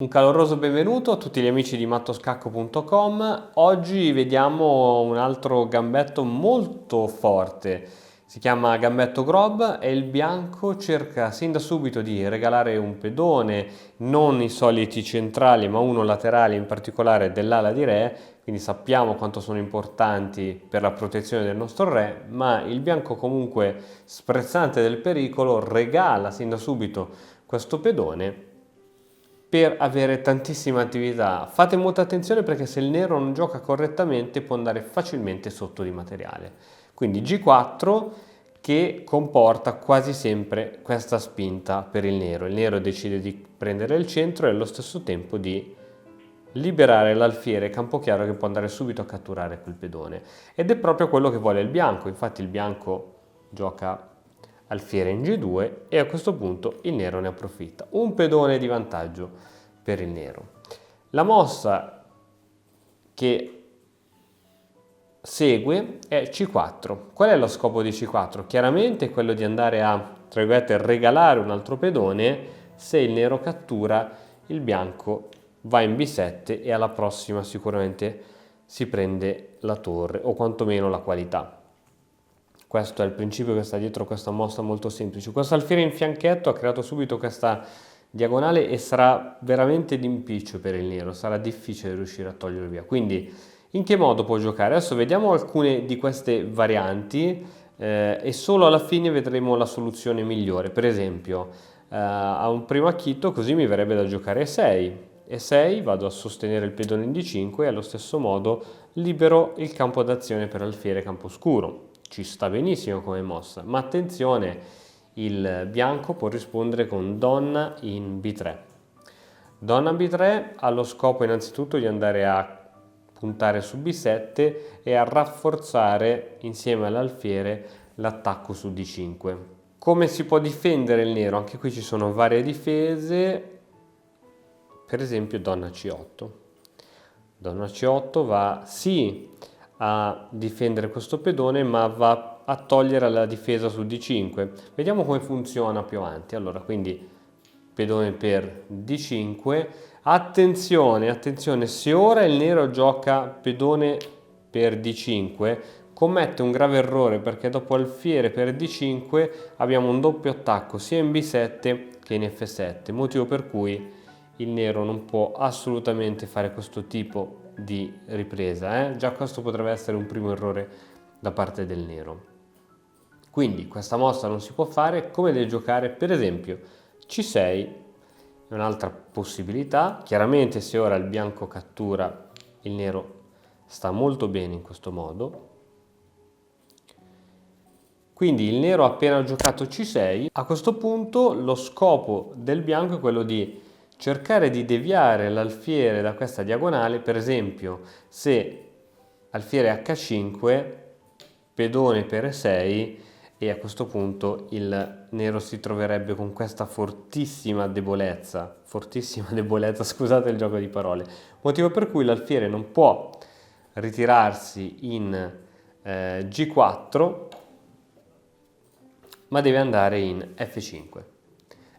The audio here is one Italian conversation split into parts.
Un caloroso benvenuto a tutti gli amici di mattoscacco.com. Oggi vediamo un altro gambetto molto forte. Si chiama Gambetto Grob e il bianco cerca sin da subito di regalare un pedone, non i soliti centrali, ma uno laterale, in particolare dell'ala di re. Quindi sappiamo quanto sono importanti per la protezione del nostro re, ma il bianco, comunque sprezzante del pericolo, regala sin da subito questo pedone per avere tantissima attività. Fate molta attenzione perché se il nero non gioca correttamente può andare facilmente sotto di materiale. Quindi G4 che comporta quasi sempre questa spinta per il nero. Il nero decide di prendere il centro e allo stesso tempo di liberare l'alfiere campochiaro che può andare subito a catturare quel pedone. Ed è proprio quello che vuole il bianco. Infatti il bianco gioca alfiere in G2 e a questo punto il nero ne approfitta. Un pedone di vantaggio per il nero. La mossa che segue è C4. Qual è lo scopo di C4? Chiaramente quello di andare a, tra virgolette, regalare un altro pedone. Se il nero cattura, il bianco va in B7 e alla prossima sicuramente si prende la torre o quantomeno la qualità. Questo è il principio che sta dietro questa mossa molto semplice. Questo alfiere in fianchetto ha creato subito questa diagonale e sarà veramente d'impiccio per il nero, sarà difficile riuscire a toglierlo via. Quindi in che modo può giocare? Adesso vediamo alcune di queste varianti e solo alla fine vedremo la soluzione migliore. Per esempio a un primo acchito così mi verrebbe da giocare E6. E6 vado a sostenere il pedone in D5 e allo stesso modo libero il campo d'azione per alfiere campo scuro. Ci sta benissimo come mossa, ma attenzione, il bianco può rispondere con donna in B3. Donna B3 ha lo scopo innanzitutto di andare a puntare su B7 e a rafforzare insieme all'alfiere l'attacco su D5. Come si può difendere il nero? Anche qui ci sono varie difese, per esempio donna C8. Donna C8 va sì a difendere questo pedone, ma va a togliere la difesa su D5. Vediamo come funziona più avanti. Allora, quindi pedone per D5. Attenzione, attenzione, se ora il nero gioca pedone per D5, commette un grave errore perché dopo alfiere per D5 abbiamo un doppio attacco sia in B7 che in F7, motivo per cui il nero non può assolutamente fare questo tipo di ripresa. Già questo potrebbe essere un primo errore da parte del nero. Quindi questa mossa non si può fare. Come deve giocare? Per esempio C6 è un'altra possibilità. Chiaramente se ora il bianco cattura, il nero sta molto bene in questo modo. Quindi il nero ha appena giocato C6. A questo punto lo scopo del bianco è quello di cercare di deviare l'alfiere da questa diagonale. Per esempio, se alfiere H5, pedone per E6 e a questo punto il nero si troverebbe con questa fortissima debolezza, scusate il gioco di parole, motivo per cui l'alfiere non può ritirarsi in G4, ma deve andare in F5.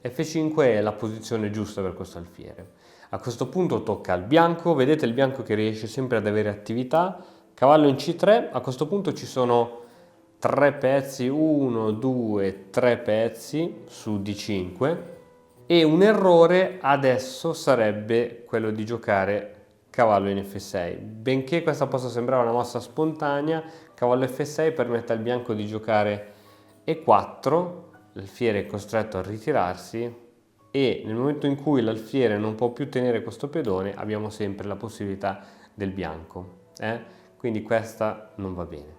F5 è la posizione giusta per questo alfiere. A questo punto tocca al bianco, vedete il bianco che riesce sempre ad avere attività, cavallo in C3, a questo punto ci sono 3 pezzi, 1, 2, 3 pezzi su D5 e un errore adesso sarebbe quello di giocare cavallo in F6. Benché questa possa sembrare una mossa spontanea, cavallo F6 permette al bianco di giocare E4, l'alfiere è costretto a ritirarsi e nel momento in cui l'alfiere non può più tenere questo pedone abbiamo sempre la possibilità del bianco. Quindi questa non va bene.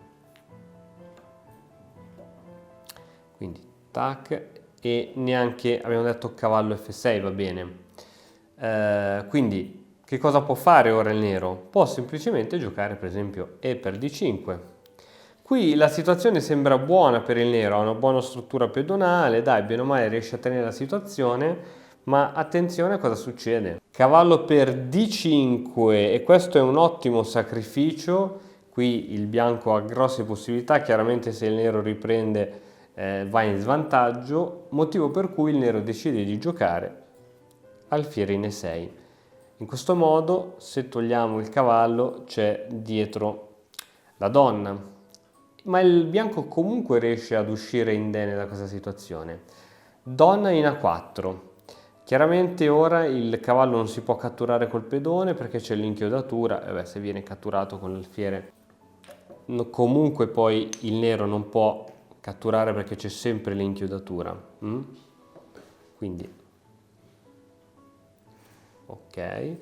Quindi tac, e neanche abbiamo detto cavallo F6 va bene. Quindi che cosa può fare ora il nero? Può semplicemente giocare per esempio E per D5. Qui la situazione sembra buona per il nero, ha una buona struttura pedonale, dai, bene o male riesce a tenere la situazione, ma attenzione a cosa succede. Cavallo per D5 e questo è un ottimo sacrificio, qui il bianco ha grosse possibilità, chiaramente se il nero riprende va in svantaggio, motivo per cui il nero decide di giocare alfiere in E6. In questo modo, se togliamo il cavallo, c'è dietro la donna, ma il bianco comunque riesce ad uscire indenne da questa situazione. Donna in A4. Chiaramente ora il cavallo non si può catturare col pedone perché c'è l'inchiodatura, e beh, se viene catturato con l'alfiere comunque poi il nero non può catturare perché c'è sempre l'inchiodatura. Quindi ok.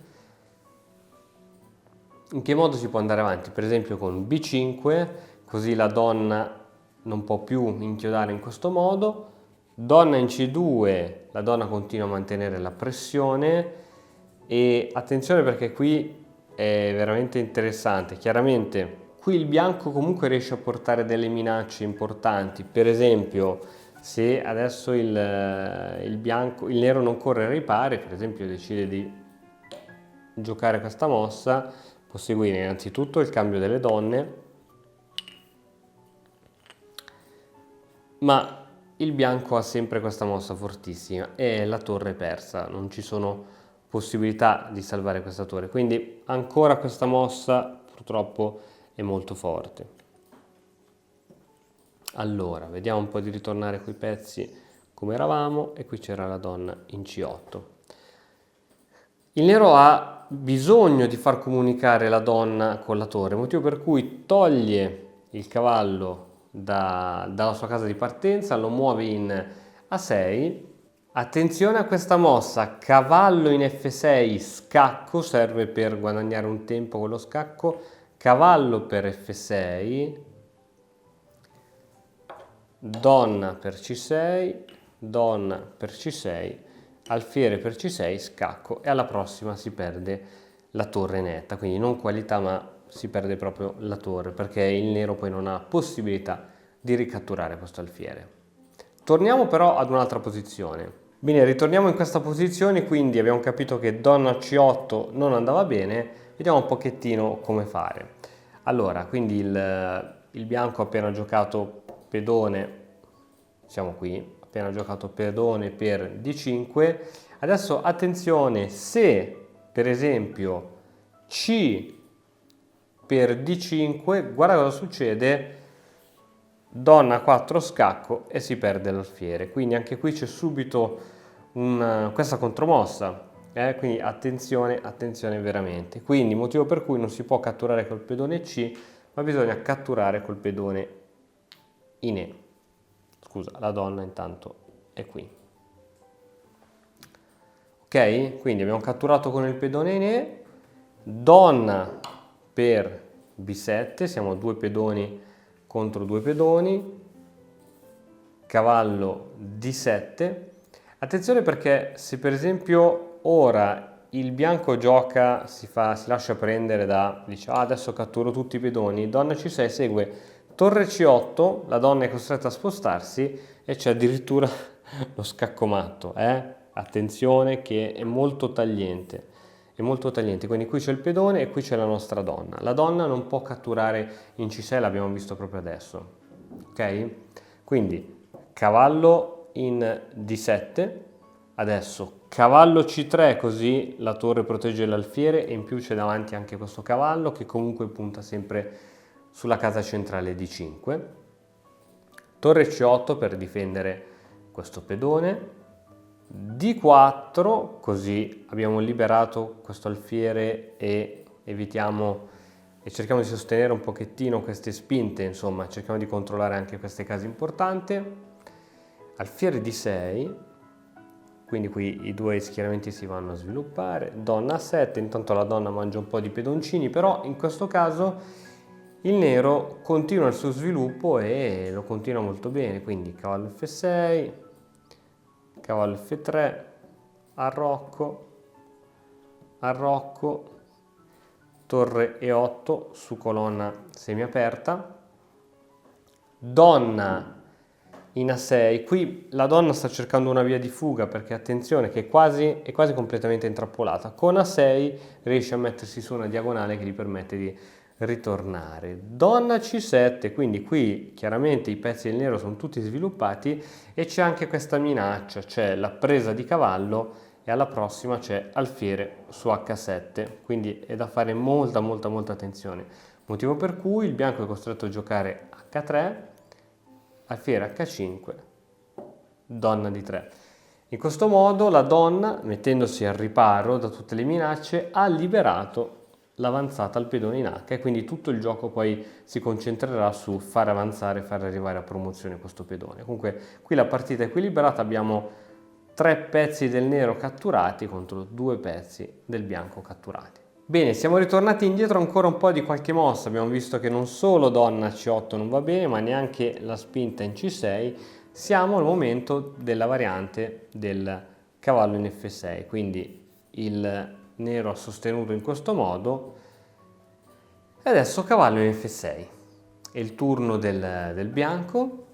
In che modo si può andare avanti? Per esempio con B5, così la donna non può più inchiodare in questo modo. Donna in C2, la donna continua a mantenere la pressione e attenzione perché qui è veramente interessante. Chiaramente qui il bianco comunque riesce a portare delle minacce importanti. Per esempio, se adesso il nero non corre ai ripari, per esempio decide di giocare questa mossa, può seguire innanzitutto il cambio delle donne, ma il bianco ha sempre questa mossa fortissima e la torre persa, non ci sono possibilità di salvare questa torre, quindi ancora questa mossa purtroppo è molto forte. Allora, vediamo un po' di ritornare coi pezzi come eravamo, e qui c'era la donna in C8. Il nero ha bisogno di far comunicare la donna con la torre, motivo per cui toglie il cavallo dalla sua casa di partenza, lo muove in A6. Attenzione a questa mossa, cavallo in F6, scacco, serve per guadagnare un tempo con lo scacco, cavallo per F6, donna per C6, donna per C6, alfiere per C6, scacco, e alla prossima si perde la torre netta, quindi non qualità ma si perde proprio la torre perché il nero poi non ha possibilità di ricatturare questo alfiere. Torniamo però ad un'altra posizione. Bene, ritorniamo in questa posizione, quindi abbiamo capito che donna C8 non andava bene, vediamo un pochettino come fare. Allora, quindi il bianco ha appena giocato pedone, siamo qui, appena giocato pedone per D5, adesso attenzione, se per esempio C per D5, guarda cosa succede, donna 4 scacco e si perde l'alfiere, quindi anche qui c'è subito questa contromossa, quindi attenzione, attenzione veramente, quindi motivo per cui non si può catturare col pedone C, ma bisogna catturare col pedone in E. Scusa, la donna intanto è qui. Ok, quindi abbiamo catturato con il pedone in E, donna per B7, siamo 2 pedoni contro 2 pedoni, cavallo D7. Attenzione perché se per esempio ora il bianco gioca, si lascia prendere dice adesso catturo tutti i pedoni, donna C6 segue torre C8, la donna è costretta a spostarsi e c'è addirittura lo scacco matto, Attenzione che è molto tagliente. È molto tagliente, quindi qui c'è il pedone e qui c'è la nostra donna. La donna non può catturare in C6, l'abbiamo visto proprio adesso, ok? Quindi cavallo in D7, adesso cavallo C3, così la torre protegge l'alfiere e in più c'è davanti anche questo cavallo che comunque punta sempre sulla casa centrale D5, torre C8 per difendere questo pedone, D4, così abbiamo liberato questo alfiere e evitiamo e cerchiamo di sostenere un pochettino queste spinte, insomma cerchiamo di controllare anche queste case importanti. Alfiere D6, quindi qui i due schieramenti si vanno a sviluppare, donna A7, intanto la donna mangia un po' di pedoncini, però in questo caso il nero continua il suo sviluppo e lo continua molto bene, quindi cavallo F6, cavallo F3, arrocco, torre E8 su colonna semiaperta, donna in A6, qui la donna sta cercando una via di fuga perché attenzione che è quasi completamente intrappolata, con A6 riesce a mettersi su una diagonale che gli permette di ritornare, donna C7, quindi qui chiaramente i pezzi del nero sono tutti sviluppati e c'è anche questa minaccia, c'è la presa di cavallo e alla prossima c'è alfiere su H7, quindi è da fare molta attenzione, motivo per cui il bianco è costretto a giocare H3, alfiere H5, donna di 3. In questo modo la donna, mettendosi al riparo da tutte le minacce, ha liberato l'avanzata al pedone in H e quindi tutto il gioco poi si concentrerà su far avanzare e far arrivare a promozione questo pedone. Comunque qui la partita è equilibrata, abbiamo 3 pezzi del nero catturati contro 2 pezzi del bianco catturati. Bene, siamo ritornati indietro ancora un po' di qualche mossa, abbiamo visto che non solo donna C8 non va bene, ma neanche la spinta in C6. Siamo al momento della variante del cavallo in F6, quindi il nero ha sostenuto in questo modo e adesso cavallo in F6. È il turno del bianco.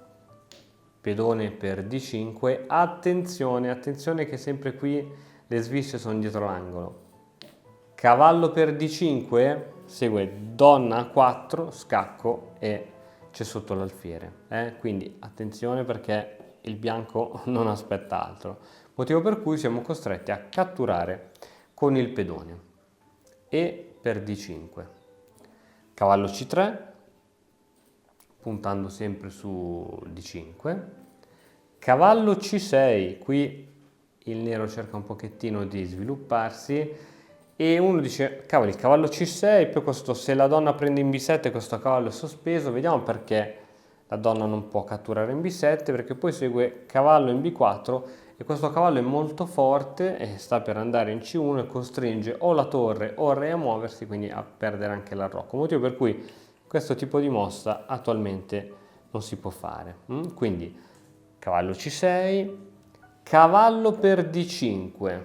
Pedone per D5, attenzione che sempre qui le svisce sono dietro l'angolo. Cavallo per D5, segue donna A4, scacco e c'è sotto l'alfiere. Quindi attenzione perché il bianco non aspetta altro, motivo per cui siamo costretti a catturare con il pedone. E per D5, cavallo C3, puntando sempre su D5, cavallo C6, qui il nero cerca un pochettino di svilupparsi e uno dice, cavoli, il cavallo C6, poi questo, se la donna prende in B7 questo cavallo è sospeso, vediamo perché la donna non può catturare in B7, perché poi segue cavallo in B4 e questo cavallo è molto forte e sta per andare in C1 e costringe o la torre o il re a muoversi, quindi a perdere anche l'arrocco, motivo per cui questo tipo di mossa attualmente non si può fare. Quindi cavallo C6, cavallo per D5.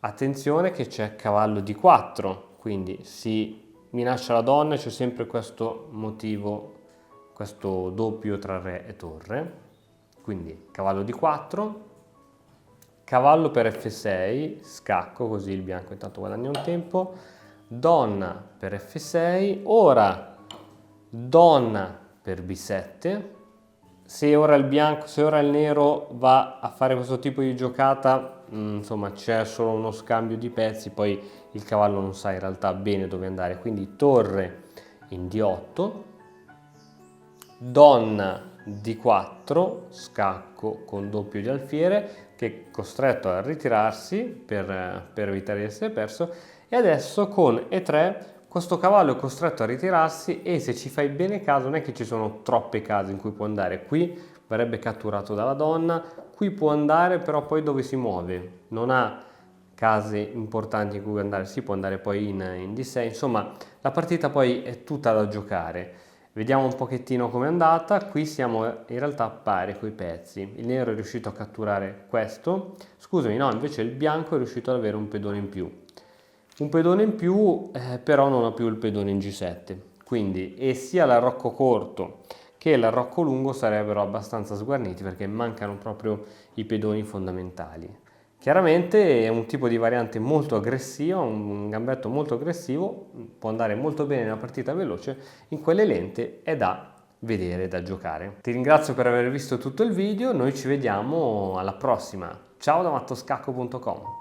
Attenzione che c'è cavallo D4, quindi si minaccia la donna e c'è sempre questo motivo, questo doppio tra re e torre. Quindi cavallo D4, cavallo per F6, scacco così il bianco intanto guadagna un tempo. Donna per F6, ora donna per B7, se ora il nero va a fare questo tipo di giocata, insomma c'è solo uno scambio di pezzi, poi il cavallo non sa in realtà bene dove andare, quindi torre in D8, donna D4, scacco con doppio di alfiere, che è costretto a ritirarsi per evitare di essere perso. E adesso con E3 questo cavallo è costretto a ritirarsi e se ci fai bene caso non è che ci sono troppe case in cui può andare. Qui verrebbe catturato dalla donna, qui può andare però poi dove si muove, non ha case importanti in cui andare, si può andare poi in D6, insomma la partita poi è tutta da giocare. Vediamo un pochettino com'è andata, qui siamo in realtà pari coi pezzi, il nero è riuscito a catturare questo, scusami no, invece il bianco è riuscito ad avere un pedone in più. Un pedone in più però non ha più il pedone in G7, quindi e sia l'arrocco corto che l'arrocco lungo sarebbero abbastanza sguarniti perché mancano proprio i pedoni fondamentali. Chiaramente è un tipo di variante molto aggressiva, un gambetto molto aggressivo, può andare molto bene nella partita veloce, in quelle lente è da vedere, da giocare. Ti ringrazio per aver visto tutto il video, noi ci vediamo alla prossima. Ciao da mattoscacco.com.